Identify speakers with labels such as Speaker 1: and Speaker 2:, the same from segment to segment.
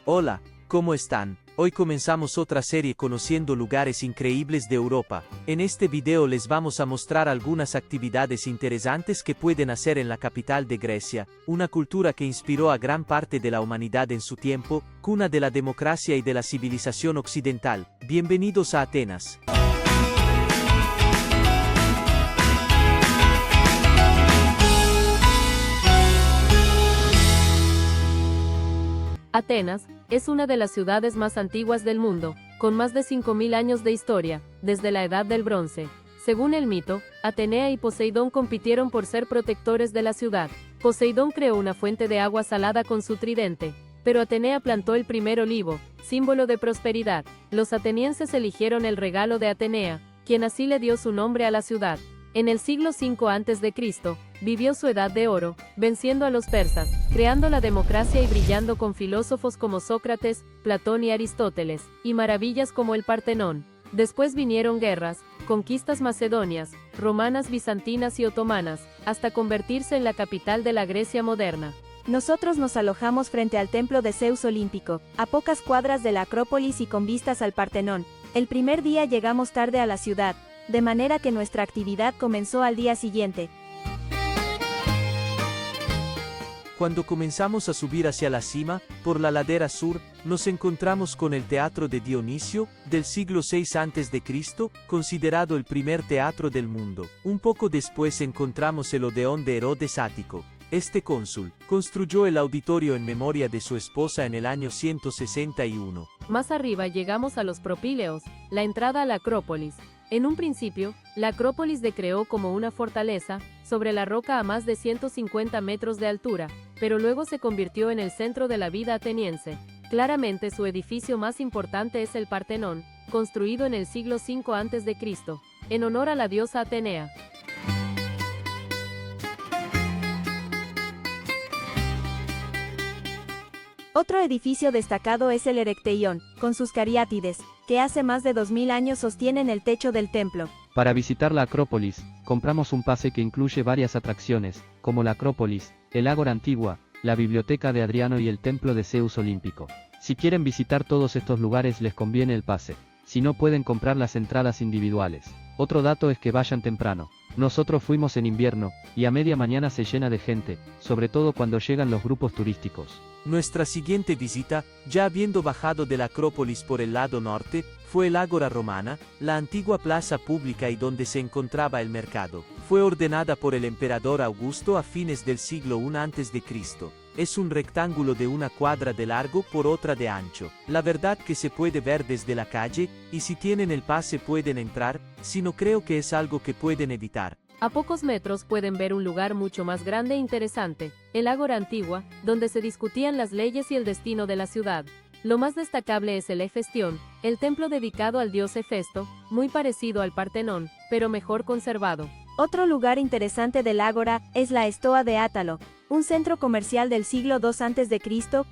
Speaker 1: Hola, ¿cómo están? Hoy comenzamos otra serie conociendo lugares increíbles de Europa. En este video les vamos a mostrar algunas actividades interesantes que pueden hacer en la capital de Grecia, una cultura que inspiró a gran parte de la humanidad en su tiempo, cuna de la democracia y de la civilización occidental. Bienvenidos a Atenas.
Speaker 2: Atenas es una de las ciudades más antiguas del mundo, con más de 5000 años de historia, desde la Edad del Bronce. Según el mito, Atenea y Poseidón compitieron por ser protectores de la ciudad. Poseidón creó una fuente de agua salada con su tridente, pero Atenea plantó el primer olivo, símbolo de prosperidad. Los atenienses eligieron el regalo de Atenea, quien así le dio su nombre a la ciudad. En el siglo V a.C., vivió su edad de oro, venciendo a los persas, creando la democracia y brillando con filósofos como Sócrates, Platón y Aristóteles, y maravillas como el Partenón. Después vinieron guerras, conquistas macedonias, romanas, bizantinas y otomanas, hasta convertirse en la capital de la Grecia moderna.
Speaker 3: Nosotros nos alojamos frente al templo de Zeus olímpico, a pocas cuadras de la Acrópolis y con vistas al Partenón. El primer día llegamos tarde a la ciudad, de manera que nuestra actividad comenzó al día siguiente.
Speaker 1: Cuando comenzamos a subir hacia la cima, por la ladera sur, nos encontramos con el Teatro de Dionisio, del siglo VI a.C., considerado el primer teatro del mundo. Un poco después encontramos el Odeón de Herodes Ático. Este cónsul construyó el auditorio en memoria de su esposa en el año 161.
Speaker 2: Más arriba llegamos a los Propíleos, la entrada a la Acrópolis. En un principio, la Acrópolis se creó como una fortaleza, sobre la roca a más de 150 metros de altura, pero luego se convirtió en el centro de la vida ateniense. Claramente su edificio más importante es el Partenón, construido en el siglo V a.C., en honor a la diosa Atenea.
Speaker 3: Otro edificio destacado es el Erecteión, con sus cariátides, que hace más de 2000 años sostienen el techo del templo.
Speaker 4: Para visitar la Acrópolis, compramos un pase que incluye varias atracciones, como la Acrópolis, el Ágora Antigua, la Biblioteca de Adriano y el Templo de Zeus Olímpico. Si quieren visitar todos estos lugares les conviene el pase, si no pueden comprar las entradas individuales. Otro dato es que vayan temprano. Nosotros fuimos en invierno, y a media mañana se llena de gente, sobre todo cuando llegan los grupos turísticos.
Speaker 1: Nuestra siguiente visita, ya habiendo bajado de la Acrópolis por el lado norte, fue el Ágora Romana, la antigua plaza pública y donde se encontraba el mercado. Fue ordenada por el emperador Augusto a fines del siglo I a.C. Es un rectángulo de una cuadra de largo por otra de ancho. La verdad que se puede ver desde la calle, y si tienen el pase pueden entrar, si no creo que es algo que pueden evitar.
Speaker 2: A pocos metros pueden ver un lugar mucho más grande e interesante, el Ágora Antigua, donde se discutían las leyes y el destino de la ciudad. Lo más destacable es el Hefestión, el templo dedicado al dios Hefesto, muy parecido al Partenón, pero mejor conservado.
Speaker 3: Otro lugar interesante del Ágora es la Estoa de Átalo, un centro comercial del siglo II a.C.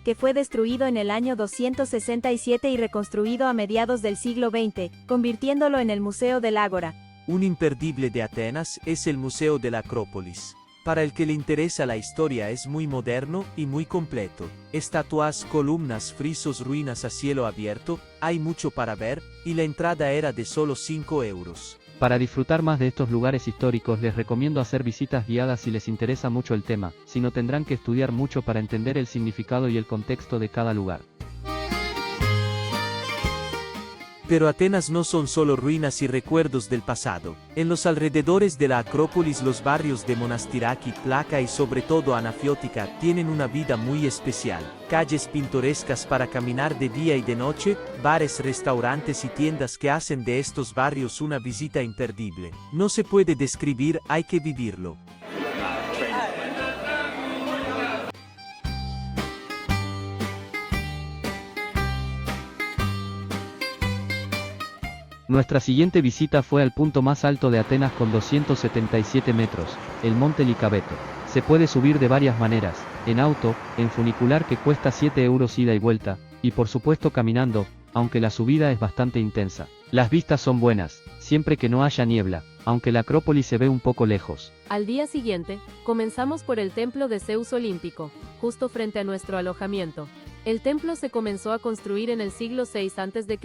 Speaker 3: que fue destruido en el año 267 y reconstruido a mediados del siglo XX, convirtiéndolo en el Museo del Ágora.
Speaker 1: Un imperdible de Atenas es el Museo de la Acrópolis. Para el que le interesa la historia es muy moderno y muy completo. Estatuas, columnas, frisos, ruinas a cielo abierto, hay mucho para ver, y la entrada era de solo 5 euros.
Speaker 4: Para disfrutar más de estos lugares históricos les recomiendo hacer visitas guiadas si les interesa mucho el tema, si no tendrán que estudiar mucho para entender el significado y el contexto de cada lugar.
Speaker 1: Pero Atenas no son solo ruinas y recuerdos del pasado. En los alrededores de la Acrópolis los barrios de Monastiraki, Plaka y sobre todo Anafiotica tienen una vida muy especial. Calles pintorescas para caminar de día y de noche, bares, restaurantes y tiendas que hacen de estos barrios una visita imperdible. No se puede describir, hay que vivirlo.
Speaker 4: Nuestra siguiente visita fue al punto más alto de Atenas con 277 metros, el Monte Licabeto. Se puede subir de varias maneras, en auto, en funicular que cuesta 7 euros ida y vuelta, y por supuesto caminando, aunque la subida es bastante intensa. Las vistas son buenas, siempre que no haya niebla, aunque la Acrópolis se ve un poco lejos.
Speaker 2: Al día siguiente, comenzamos por el templo de Zeus Olímpico, justo frente a nuestro alojamiento. El templo se comenzó a construir en el siglo VI a.C.,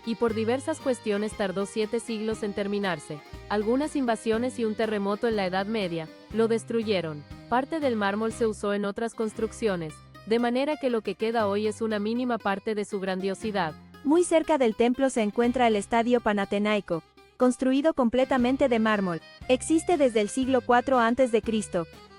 Speaker 2: y por diversas cuestiones tardó 7 siglos en terminarse. Algunas invasiones y un terremoto en la Edad Media lo destruyeron. Parte del mármol se usó en otras construcciones, de manera que lo que queda hoy es una mínima parte de su grandiosidad.
Speaker 3: Muy cerca del templo se encuentra el Estadio Panatenaico, construido completamente de mármol. Existe desde el siglo IV a.C.,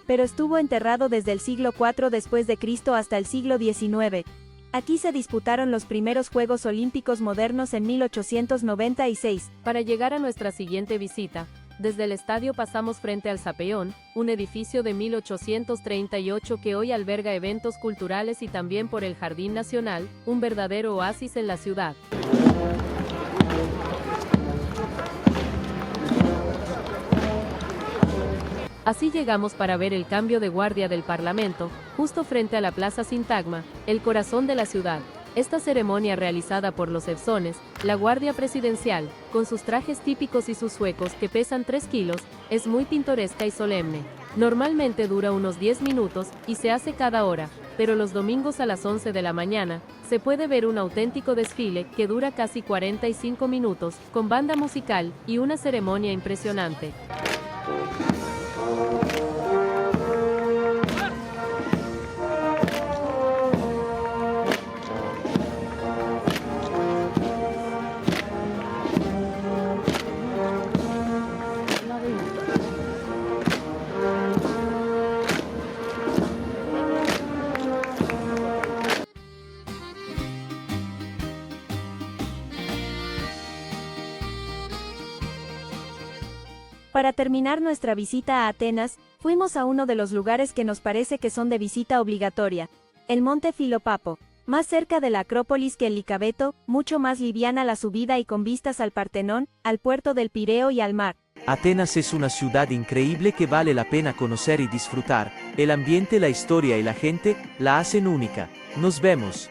Speaker 3: pero estuvo enterrado desde el siglo IV después de Cristo hasta el siglo XIX. Aquí se disputaron los primeros Juegos Olímpicos modernos en 1896.
Speaker 2: Para llegar a nuestra siguiente visita, desde el estadio pasamos frente al Zapeón, un edificio de 1838 que hoy alberga eventos culturales, y también por el Jardín Nacional, un verdadero oasis en la ciudad. Así llegamos para ver el cambio de guardia del Parlamento, justo frente a la Plaza Sintagma, el corazón de la ciudad. Esta ceremonia realizada por los evsones, la guardia presidencial, con sus trajes típicos y sus zuecos que pesan 3 kilos, es muy pintoresca y solemne. Normalmente dura unos 10 minutos, y se hace cada hora, pero los domingos a las 11 de la mañana, se puede ver un auténtico desfile que dura casi 45 minutos, con banda musical y una ceremonia impresionante.
Speaker 3: Para terminar nuestra visita a Atenas, fuimos a uno de los lugares que nos parece que son de visita obligatoria, el Monte Filopapo, más cerca de la Acrópolis que el Licabeto, mucho más liviana la subida y con vistas al Partenón, al puerto del Pireo y al mar.
Speaker 1: Atenas es una ciudad increíble que vale la pena conocer y disfrutar. El ambiente, la historia y la gente la hacen única. Nos vemos.